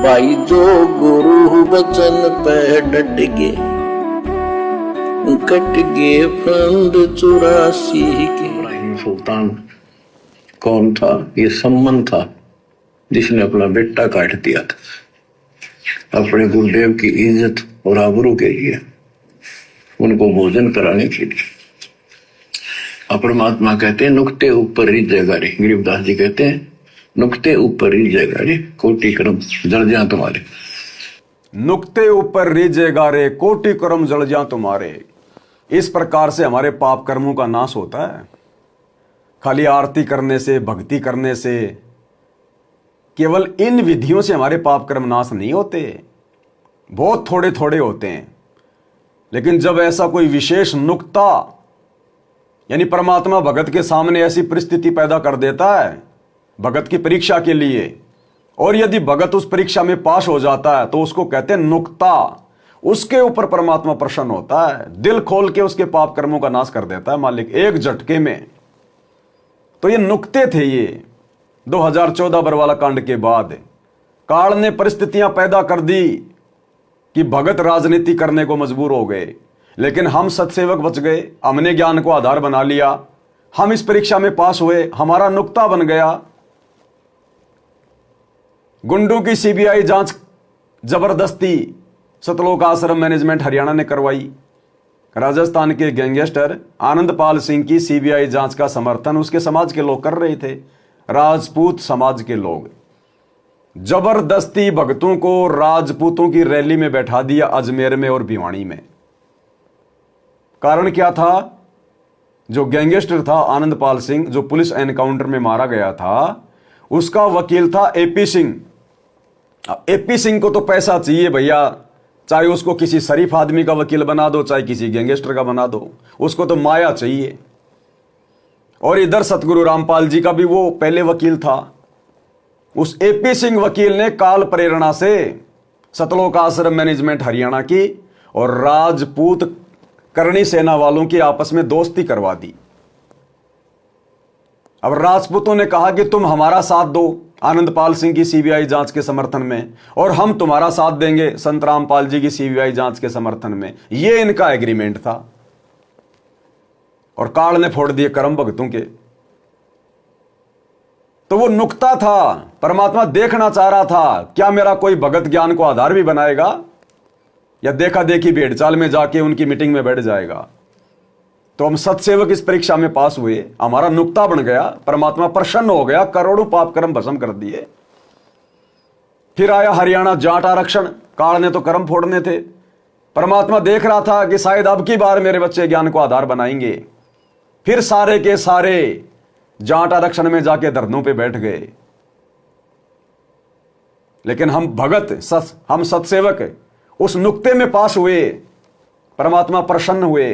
भाई जो गुरु बचन पे डट गे, कट गे फंद 84 के। इब्राहिम सुल्तान कौन था? ये सम्मन था जिसने अपना बेटा काट दिया था अपने गुरुदेव की इज्जत और आबरू के लिए, उनको भोजन कराने के लिए। परमात्मा कहते हैं नुक्ते ऊपर ही जगह रे, गरीबदास जी कहते हैं नुक्ते ऊपर ही जगह रे, कोटि कर्म जल जा तुम्हारे। नुक्ते ऊपर रीजेगा रे, कोटि कर्म जल जा तुम्हारे। इस प्रकार से हमारे पाप कर्मों का नाश होता है। खाली आरती करने से, भक्ति करने से, केवल इन विधियों से हमारे पाप कर्म नाश नहीं होते, बहुत थोड़े थोड़े होते हैं। लेकिन जब ऐसा कोई विशेष नुक्ता यानी परमात्मा भगत के सामने ऐसी परिस्थिति पैदा कर देता है भगत की परीक्षा के लिए, और यदि भगत उस परीक्षा में पास हो जाता है तो उसको कहते हैं नुक्ता। उसके ऊपर परमात्मा प्रसन्न होता है, दिल खोल के उसके पाप कर्मों का नाश कर देता है मालिक एक झटके में। तो ये नुक्ते थे। ये 2014 बरवाला कांड के बाद काल ने परिस्थितियां पैदा कर दी कि भगत राजनीति करने को मजबूर हो गए, लेकिन हम सत्सेवक बच गए। हमने ज्ञान को आधार बना लिया, हम इस परीक्षा में पास हुए, हमारा नुक्ता बन गया। गुंडों की सीबीआई जांच जबरदस्ती सतलोक आश्रम मैनेजमेंट हरियाणा ने करवाई। राजस्थान के गैंगस्टर आनंदपाल सिंह की सीबीआई जांच का समर्थन उसके समाज के लोग कर रहे थे, राजपूत समाज के लोग। जबरदस्ती भक्तों को राजपूतों की रैली में बैठा दिया अजमेर में और भिवानी में। कारण क्या था? जो गैंगस्टर था आनंदपाल सिंह, जो पुलिस एनकाउंटर में मारा गया था, उसका वकील था एपी सिंह। एपी सिंह को तो पैसा चाहिए भैया, चाहे उसको किसी शरीफ आदमी का वकील बना दो, चाहे किसी गैंगस्टर का बना दो, उसको तो माया चाहिए। और इधर सतगुरु रामपाल जी का भी वो पहले वकील था। उस एपी सिंह वकील ने काल प्रेरणा से सतलोक आश्रम मैनेजमेंट हरियाणा की और राजपूत करणी सेना वालों की आपस में दोस्ती करवा दी। अब राजपूतों ने कहा कि तुम हमारा साथ दो आनंदपाल सिंह की सीबीआई जांच के समर्थन में, और हम तुम्हारा साथ देंगे संत रामपाल जी की सीबीआई जांच के समर्थन में। यह इनका एग्रीमेंट था। और काल ने फोड़ दिए करम भक्तों के। तो वो नुक्ता था। परमात्मा देखना चाह रहा था, क्या मेरा कोई भगत ज्ञान को आधार भी बनाएगा, या देखा देखी भेड़ चाल में जाके उनकी मीटिंग में बैठ जाएगा। तो हम सत्सेवक इस परीक्षा में पास हुए, हमारा नुक्ता बन गया, परमात्मा प्रसन्न हो गया, करोड़ों पाप कर्म भस्म कर दिए। फिर आया हरियाणा जाट आरक्षण। काल ने तो कर्म फोड़ने थे। परमात्मा देख रहा था कि शायद अब की बार मेरे बच्चे ज्ञान को आधार बनाएंगे। फिर सारे के सारे जाट आरक्षण में जाके धरनों पे बैठ गए। लेकिन हम भगत, हम सत्सेवक उस नुक्ते में पास हुए, परमात्मा प्रसन्न हुए।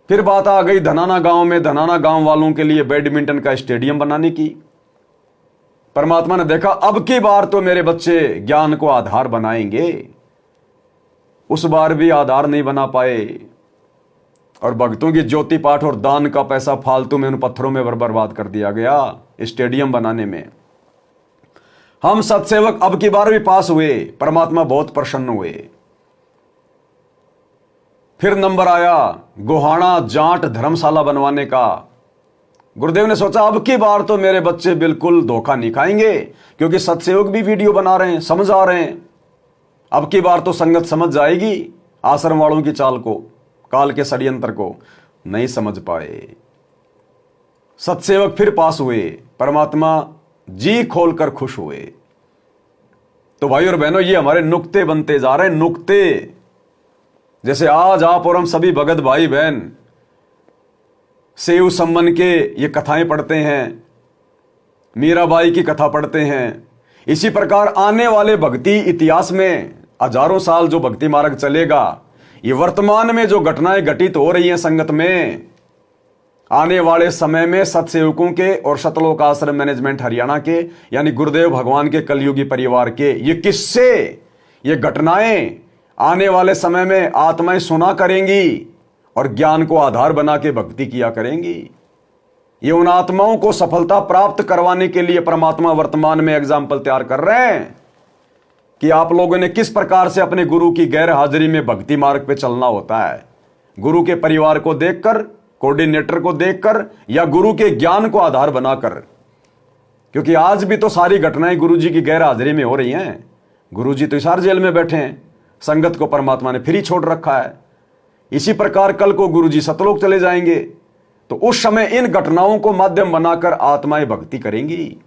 फिर बात आ गई धनाना गांव में, धनाना गांव वालों के लिए बैडमिंटन का स्टेडियम बनाने की। परमात्मा ने देखा अब की बार तो मेरे बच्चे ज्ञान को आधार बनाएंगे। उस बार भी आधार नहीं बना पाए, और भक्तों की ज्योति पाठ और दान का पैसा फालतू में उन पत्थरों में बर्बाद कर दिया गया स्टेडियम बनाने में। हम सत्सेवक अब की बार भी पास हुए, परमात्मा बहुत प्रसन्न हुए। फिर नंबर आया गोहाना जाट धर्मशाला बनवाने का। गुरुदेव ने सोचा अब की बार तो मेरे बच्चे बिल्कुल धोखा नहीं खाएंगे, क्योंकि सत्सेवक भी वीडियो बना रहे हैं, समझा रहे हैं। अब की बार तो संगत समझ जाएगी आश्रम वालों की चाल को, काल के षड्यंत्र को। नहीं समझ पाए। सत्सेवक फिर पास हुए, परमात्मा जी खोलकर खुश हुए। तो भाई और बहनों, ये हमारे नुक्ते बनते जा रहे हैं। नुक्ते जैसे आज आप और हम सभी भगत भाई बहन सेव सम्मन के ये कथाएं पढ़ते हैं, मीराबाई की कथा पढ़ते हैं। इसी प्रकार आने वाले भक्ति इतिहास में हजारों साल जो भक्ति मार्ग चलेगा, ये वर्तमान में जो घटनाएं घटित हो रही हैं संगत में, आने वाले समय में सत्सेवकों के और सतलोक आश्रम मैनेजमेंट हरियाणा के यानी गुरुदेव भगवान के कलयुगी परिवार के ये किस्से, ये घटनाएं आने वाले समय में आत्माएं सुना करेंगी और ज्ञान को आधार बना के भक्ति किया करेंगी। ये उन आत्माओं को सफलता प्राप्त करवाने के लिए परमात्मा वर्तमान में एग्जाम्पल तैयार कर रहे हैं कि आप लोगों ने किस प्रकार से अपने गुरु की गैर हाजिरी में भक्ति मार्ग पे चलना होता है। गुरु के परिवार को देखकर, कोऑर्डिनेटर को देखकर, या गुरु के ज्ञान को आधार बनाकर। क्योंकि आज भी तो सारी घटनाएं गुरु जी की गैर हाजिरी में हो रही हैं। गुरु जी तो हिसार जेल में बैठे हैं, संगत को परमात्मा ने फ्री छोड़ रखा है। इसी प्रकार कल को गुरु जी सतलोक चले जाएंगे, तो उस समय इन घटनाओं को माध्यम बनाकर आत्माएं भक्ति करेंगी,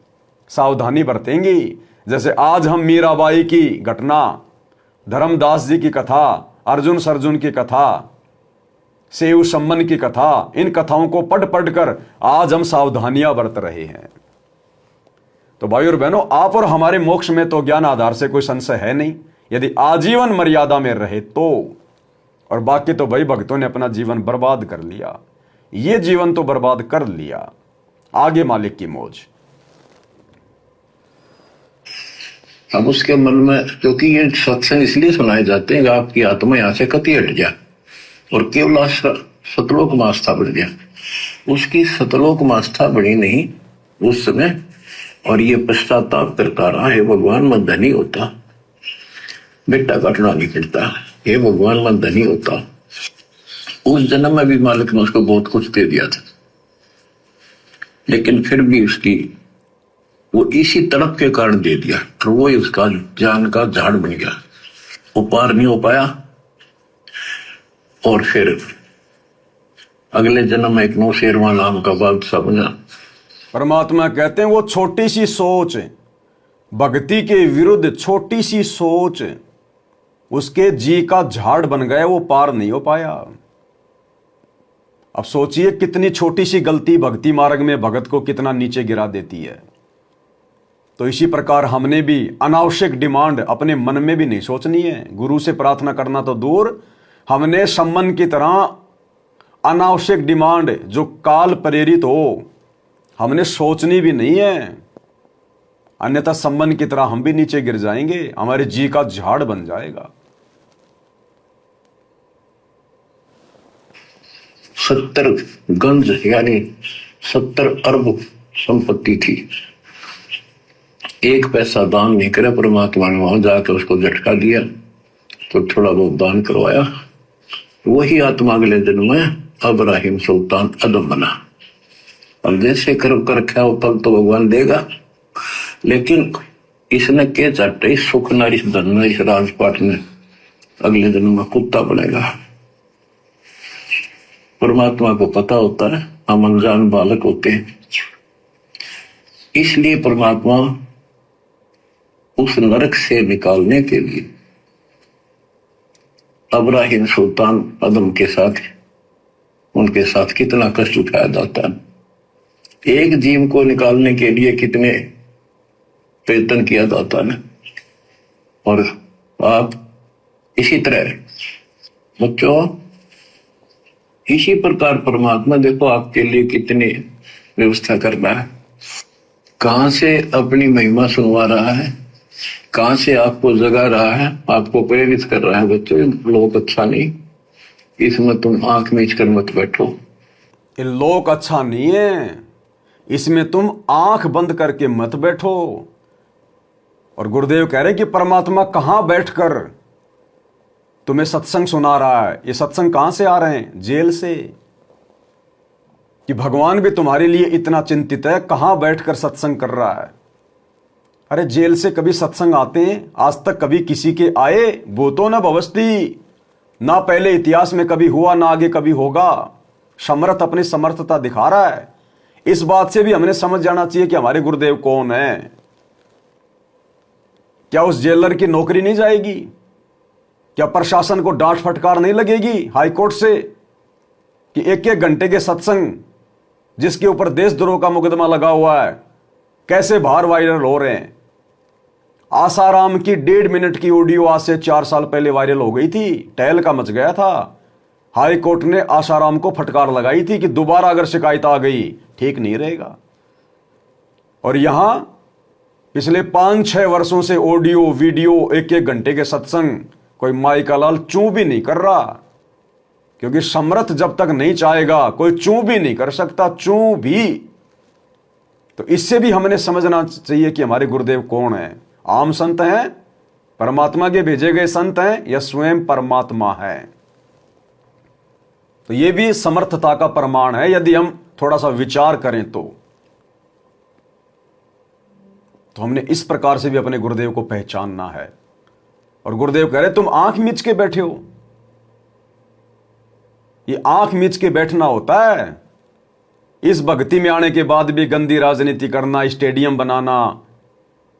सावधानी बरतेंगी। जैसे आज हम मीराबाई की घटना, धर्मदास जी की कथा, अर्जुन सर्जुन की कथा, सेव सम्मन की कथा, इन कथाओं को पढ़ पढ़कर आज हम सावधानियां बरत रहे हैं। तो भाई और बहनों, आप और हमारे मोक्ष में तो ज्ञान आधार से कोई संशय है नहीं, यदि आजीवन मर्यादा में रहे तो। और बाकी तो भाई भक्तों ने अपना जीवन बर्बाद कर लिया, ये जीवन तो बर्बाद कर लिया, आगे मालिक की मौज। अब उसके मन में, क्योंकि ये सत्संग इसलिए सुनाए जाते हैं कि आपकी आत्मा यहां से कति हट जाए और केवल सतलोक में आस्था बढ़ जाए। उसकी सतलोक में आस्था बढ़ी नहीं उस समय, और ये पश्चाताप करता रहा, हे भगवान मैं धनी होता, बेटा काटना नहीं पड़ता, हे भगवान मैं धनी होता। उस जन्म में भी मालिक ने उसको बहुत कुछ दे दिया था, लेकिन फिर भी उसकी वो इसी तड़प के कारण दे दिया, तो वो ही उसका जान का झाड़ बन गया, वो पार नहीं हो पाया। और फिर अगले जन्म में एक नौशेरवा नाम का बादशाह बना। परमात्मा कहते हैं वो छोटी सी सोच, भक्ति के विरुद्ध छोटी सी सोच उसके जी का झाड़ बन गया, वो पार नहीं हो पाया। अब सोचिए कितनी छोटी सी गलती भक्ति मार्ग में भगत को कितना नीचे गिरा देती है। तो इसी प्रकार हमने भी अनावश्यक डिमांड अपने मन में भी नहीं सोचनी है। गुरु से प्रार्थना करना तो दूर, हमने सम्मन की तरह अनावश्यक डिमांड जो काल प्रेरित हो हमने सोचनी भी नहीं है, अन्यथा सम्मन की तरह हम भी नीचे गिर जाएंगे, हमारे जी का झाड़ बन जाएगा। 70 गंज यानी 70 अरब संपत्ति थी, एक पैसा दान नहीं करे परमात्मा ने। वहां जाकर उसको झटका दिया तो थोड़ा बहुत दान करवाया, वही आत्मा अगले दिन में अब्राहिम सुल्तान अदम बना। अब जैसे कर्म कर रखा हो फल तो भगवान देगा, लेकिन इसने के चाटे सुख न इस धन न इस राजपाट ने अगले दिन में कुत्ता बनेगा। परमात्मा को पता होता है, हम अनजान बालक होते हैं, इसलिए परमात्मा उस नरक से निकालने के लिए अब्राहिम सुल्तान अदम के साथ, उनके साथ कितना कष्ट उठाया जाता है। एक जीव को निकालने के लिए कितने प्रयत्न किया जाता है। और आप इसी तरह बच्चों, इसी प्रकार परमात्मा देखो आपके लिए कितनी व्यवस्था कर रहा है, कहां से अपनी महिमा सुनवा रहा है, कहां से आपको जगा रहा है, आपको प्रेरित कर रहा है। बच्चों लोक अच्छा नहीं, इसमें तुम आंख मीच कर मत बैठो। ये लोक अच्छा नहीं है, इसमें तुम आंख बंद करके मत बैठो। और गुरुदेव कह रहे कि परमात्मा कहां बैठकर तुम्हें सत्संग सुना रहा है। ये सत्संग कहां से आ रहे हैं? जेल से। कि भगवान भी तुम्हारे लिए इतना चिंतित है, कहां बैठकर सत्संग कर रहा है। अरे जेल से कभी सत्संग आते हैं? आज तक कभी किसी के आए? भूतो न भवस्ति, ना पहले इतिहास में कभी हुआ, ना आगे कभी होगा। समर्थ अपनी समर्थता दिखा रहा है। इस बात से भी हमने समझ जाना चाहिए कि हमारे गुरुदेव कौन है। क्या उस जेलर की नौकरी नहीं जाएगी? क्या प्रशासन को डांट फटकार नहीं लगेगी हाईकोर्ट से कि एक एक घंटे के सत्संग जिसके ऊपर देशद्रोह का मुकदमा लगा हुआ है कैसे बाहर वायरल हो रहे हैं? आसाराम की 1.5 मिनट की ऑडियो आज से 4 साल पहले वायरल हो गई थी, टहल का मच गया था। हाई कोर्ट ने आसाराम को फटकार लगाई थी कि दोबारा अगर शिकायत आ गई ठीक नहीं रहेगा। और यहां पिछले 5-6 वर्षों से ऑडियो वीडियो एक एक घंटे के सत्संग, कोई माई का लाल चूं भी नहीं कर रहा। क्योंकि समर्थ जब तक नहीं चाहेगा कोई चूं भी नहीं कर सकता, चूं भी। तो इससे भी हमने समझना चाहिए कि हमारे गुरुदेव कौन है। आम संत हैं, परमात्मा के भेजे गए संत हैं, या स्वयं परमात्मा है। तो यह भी समर्थता का प्रमाण है यदि हम थोड़ा सा विचार करें तो हमने इस प्रकार से भी अपने गुरुदेव को पहचानना है। और गुरुदेव कह रहे तुम आंख मीच के बैठे हो। ये आंख मीच के बैठना होता है। इस भक्ति में आने के बाद भी गंदी राजनीति करना, स्टेडियम बनाना,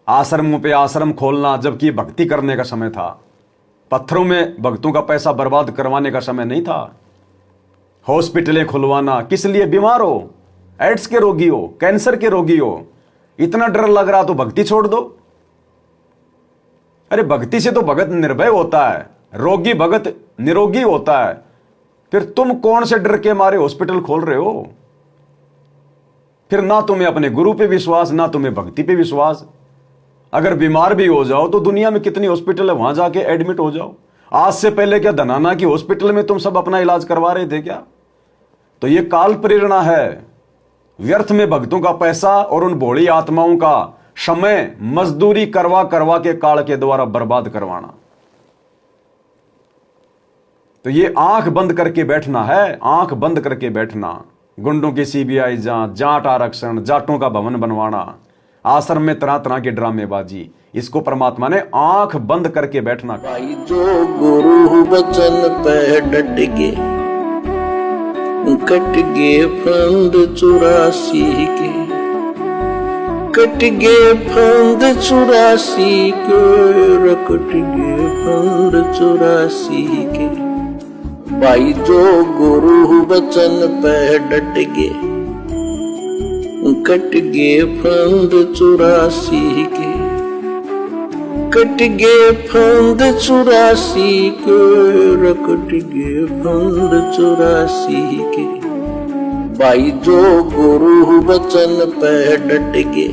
आश्रमों पे आश्रम खोलना, जबकि भक्ति करने का समय था। पत्थरों में भक्तों का पैसा बर्बाद करवाने का समय नहीं था। हॉस्पिटलें खुलवाना, किस लिए? बीमार हो, एड्स के रोगी हो, कैंसर के रोगी हो, इतना डर लग रहा तो भक्ति छोड़ दो। अरे भक्ति से तो भगत निर्भय होता है, रोगी भगत निरोगी होता है। फिर तुम कौन से डर के मारे हॉस्पिटल खोल रहे हो? फिर ना तुम्हें अपने गुरु पे विश्वास, ना तुम्हें भक्ति पे विश्वास। अगर बीमार भी हो जाओ तो दुनिया में कितनी हॉस्पिटल है, वहां जाके एडमिट हो जाओ। आज से पहले क्या धनाना की हॉस्पिटल में तुम सब अपना इलाज करवा रहे थे क्या? तो ये काल प्रेरणा है। व्यर्थ में भक्तों का पैसा और उन भोली आत्माओं का समय मजदूरी करवा करवा के काल के द्वारा बर्बाद करवाना। तो ये आंख बंद करके बैठना है, आंख बंद करके बैठना। गुंडों की सीबीआई जांच, जाट आरक्षण, जाटों का भवन बनवाना, आश्रम में तरह तरह की ड्रामेबाजी, इसको परमात्मा ने आंख बंद करके बैठना कहा। भाई जो गुरु वचन पे डट के, कट गए फंद 84 के, कट गए फंद 84 के, कट गए फंद 84 के। भाई जो गुरु वचन पे डट के, कट गए फंद 84 के, कट गए फंद 84 के, कट गए फंद 84 के। भाई जो गुरु वचन पे डट के,